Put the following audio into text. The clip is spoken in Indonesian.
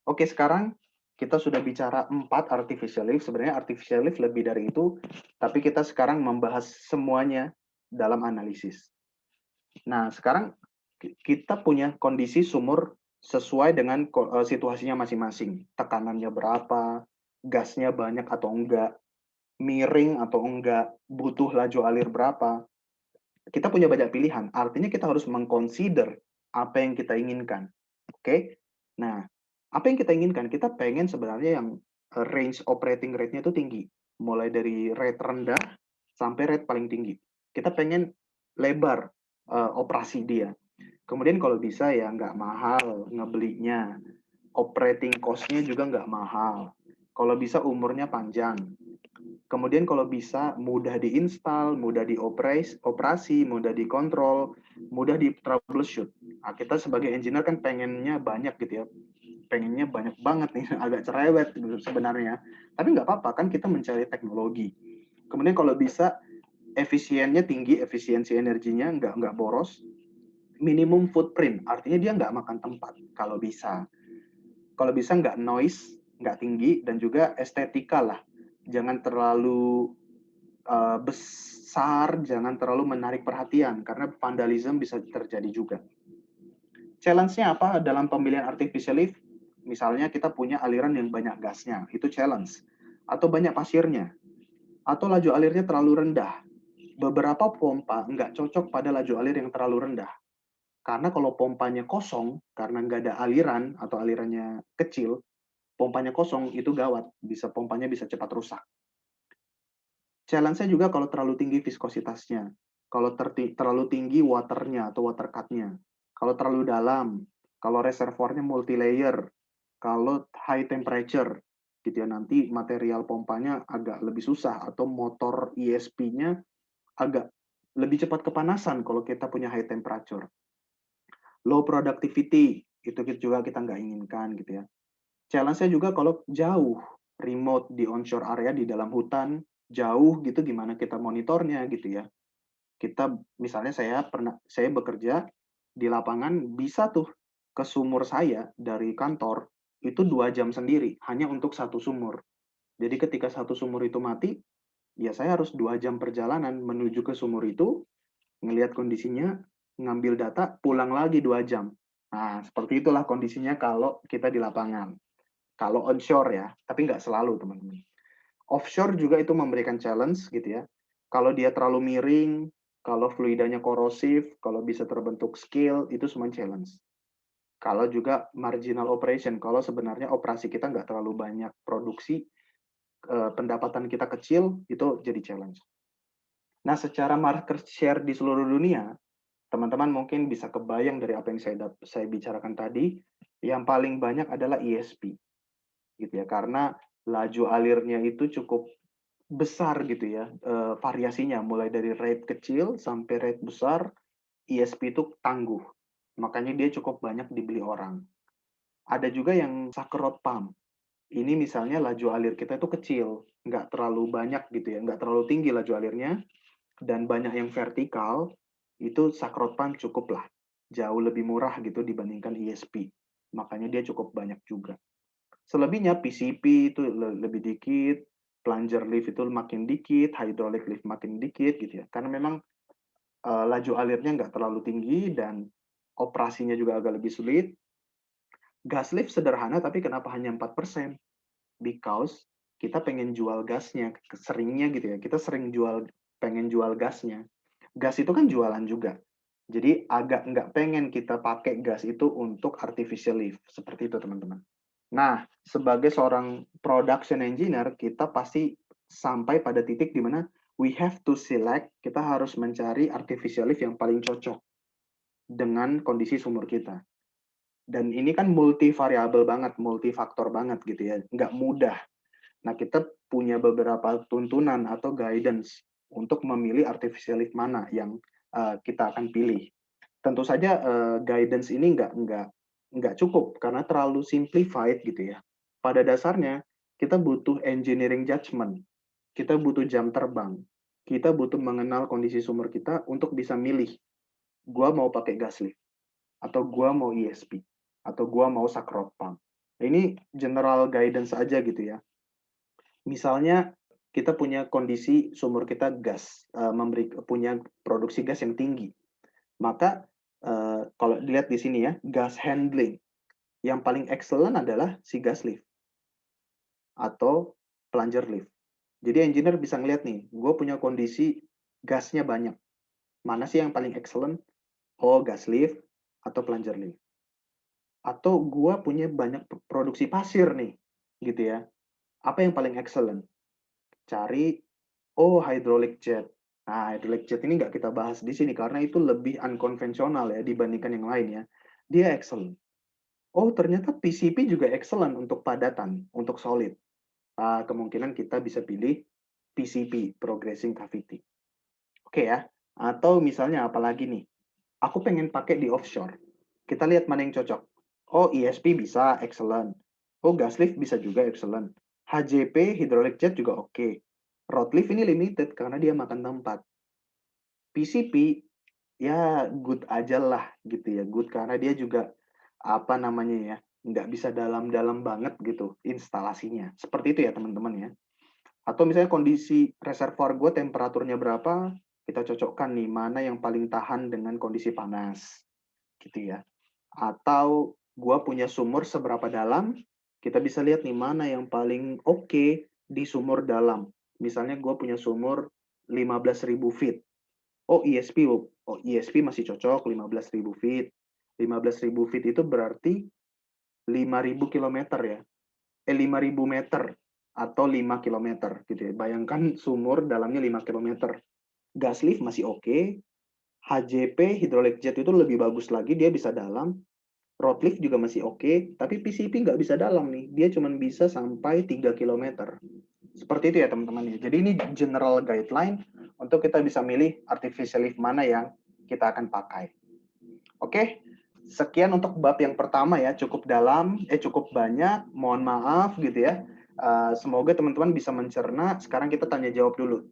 Oke, sekarang kita sudah bicara 4 artificial lift, sebenarnya artificial lift lebih dari itu, tapi kita sekarang membahas semuanya dalam analisis. Nah, sekarang kita punya kondisi sumur sesuai dengan situasinya masing-masing. Tekanannya berapa, gasnya banyak atau enggak, miring atau enggak, butuh laju alir berapa. Kita punya banyak pilihan, artinya kita harus meng-consider apa yang kita inginkan. Oke? Nah, apa yang kita inginkan? Kita pengen sebenarnya yang range operating rate-nya itu tinggi. Mulai dari rate rendah sampai rate paling tinggi. Kita pengen lebar operasi dia. Kemudian kalau bisa ya nggak mahal ngebelinya. Operating cost-nya juga nggak mahal. Kalau bisa umurnya panjang. Kemudian kalau bisa mudah diinstal, mudah dioperasi, mudah dikontrol, mudah di troubleshoot. Nah, kita sebagai engineer kan pengennya banyak gitu ya. Pengennya banyak banget nih, agak cerewet sebenarnya. Tapi nggak apa-apa, kan kita mencari teknologi. Kemudian kalau bisa efisiennya tinggi, efisiensi energinya nggak boros, minimum footprint, artinya dia nggak makan tempat kalau bisa. Kalau bisa nggak noise, nggak tinggi, dan juga estetika lah. Jangan terlalu besar, jangan terlalu menarik perhatian, karena vandalism bisa terjadi juga. Challenge-nya apa dalam pemilihan artificial lift? Misalnya kita punya aliran yang banyak gasnya, itu challenge. Atau banyak pasirnya, atau laju alirnya terlalu rendah. Beberapa pompa nggak cocok pada laju alir yang terlalu rendah. Karena kalau pompanya kosong, karena nggak ada aliran atau alirannya kecil, pompanya kosong itu gawat, pompanya bisa cepat rusak. Challenge-nya juga kalau terlalu tinggi viskositasnya, kalau terlalu tinggi waternya atau water cut-nya, kalau terlalu dalam, kalau reservoirnya multi-layer, kalau high temperature, gitu ya, nanti material pompanya agak lebih susah, atau motor ESP-nya agak lebih cepat kepanasan kalau kita punya high temperature. Low productivity, itu juga kita nggak inginkan gitu ya. Challenge-nya juga kalau jauh, remote di onshore area di dalam hutan, jauh gitu gimana kita monitornya gitu ya. Kita misalnya saya bekerja di lapangan bisa tuh ke sumur saya dari kantor itu 2 jam sendiri hanya untuk satu sumur. Jadi ketika satu sumur itu mati, ya saya harus 2 jam perjalanan menuju ke sumur itu, ngelihat kondisinya, ngambil data, pulang lagi 2 jam. Nah, seperti itulah kondisinya kalau kita di lapangan. Kalau onshore ya, tapi nggak selalu teman-teman. Offshore juga itu memberikan challenge gitu ya. Kalau dia terlalu miring, kalau fluidanya korosif, kalau bisa terbentuk scale, itu semua challenge. Kalau juga marginal operation, kalau sebenarnya operasi kita nggak terlalu banyak produksi, pendapatan kita kecil, itu jadi challenge. Nah, secara market share di seluruh dunia, teman-teman mungkin bisa kebayang dari apa yang saya bicarakan tadi, yang paling banyak adalah ESP, gitu ya, karena laju alirnya itu cukup besar gitu ya, variasinya mulai dari rate kecil sampai rate besar, ESP itu tangguh, makanya dia cukup banyak dibeli orang. Ada juga yang sucker pump, ini misalnya laju alir kita itu kecil, nggak terlalu banyak gitu ya, nggak terlalu tinggi laju alirnya, dan banyak yang vertikal, itu sucker pump cukup lah, jauh lebih murah gitu dibandingkan ESP, makanya dia cukup banyak juga. Selebihnya PCP itu lebih dikit, plunger lift itu makin dikit, hydraulic lift makin dikit gitu ya. Karena memang laju alirnya nggak terlalu tinggi dan operasinya juga agak lebih sulit. Gas lift sederhana tapi kenapa hanya 4%? Because kita pengen jual gasnya, seringnya gitu ya. Kita sering pengen jual gasnya. Gas itu kan jualan juga. Jadi agak nggak pengen kita pakai gas itu untuk artificial lift. Seperti itu teman-teman. Nah, sebagai seorang production engineer, kita pasti sampai pada titik di mana we have to select, kita harus mencari artificial lift yang paling cocok dengan kondisi sumur kita. Dan ini kan multivariabel banget, multifaktor banget gitu ya, nggak mudah. Nah, kita punya beberapa tuntunan atau guidance untuk memilih artificial lift mana yang kita akan pilih. Tentu saja guidance ini nggak cukup karena terlalu simplified gitu ya. Pada dasarnya kita butuh engineering judgment, kita butuh jam terbang, kita butuh mengenal kondisi sumber kita untuk bisa milih, gua mau pakai gas lift, atau gua mau ESP, atau gua mau sakrot pump. Nah, ini general guidance aja gitu ya. Misalnya kita punya kondisi sumur kita gas, punya produksi gas yang tinggi. Maka, kalau dilihat di sini ya, gas handling, yang paling excellent adalah si gas lift atau plunger lift. Jadi engineer bisa ngelihat nih, gue punya kondisi gasnya banyak. Mana sih yang paling excellent? Oh, gas lift atau plunger lift. Atau gue punya banyak produksi pasir nih, gitu ya. Apa yang paling excellent? Cari, oh, hydraulic jet. Nah, hydraulic jet ini nggak kita bahas di sini karena itu lebih unkonvensional ya dibandingkan yang lain ya. Dia excellent. Oh, ternyata PCP juga excellent untuk padatan, untuk solid. Kemungkinan kita bisa pilih PCP, Progressing Cavity. Oke ya. Atau misalnya apalagi nih, aku pengen pakai di offshore. Kita lihat mana yang cocok. Oh, ESP bisa, excellent. Oh, gas lift bisa juga, excellent. HJP, hydraulic jet juga oke. Rod lift ini limited karena dia makan tempat. PCP, ya good aja lah gitu ya. Good karena dia juga, apa namanya ya, nggak bisa dalam-dalam banget gitu instalasinya. Seperti itu ya teman-teman ya. Atau misalnya kondisi reservoir gue temperaturnya berapa, kita cocokkan nih mana yang paling tahan dengan kondisi panas, gitu ya. Atau gue punya sumur seberapa dalam, kita bisa lihat nih mana yang paling oke di sumur dalam. Misalnya gue punya sumur 15.000 feet. Oh ESP, ESP masih cocok 15.000 feet. 15.000 feet itu berarti 5.000 kilometer ya. 5.000 meter atau 5 kilometer gitu ya. Bayangkan sumur dalamnya 5 kilometer. Gas lift masih oke. HJP, hydraulic jet itu lebih bagus lagi, dia bisa dalam. Rod lift juga masih oke, tapi PCP nggak bisa dalam nih. Dia cuma bisa sampai 3 kilometer. Seperti itu ya teman-teman ya. Jadi ini general guideline untuk kita bisa milih artificial lift mana yang kita akan pakai. Oke, sekian untuk bab yang pertama ya, cukup dalam, cukup banyak, mohon maaf gitu ya. Semoga teman-teman bisa mencerna. Sekarang kita tanya jawab dulu.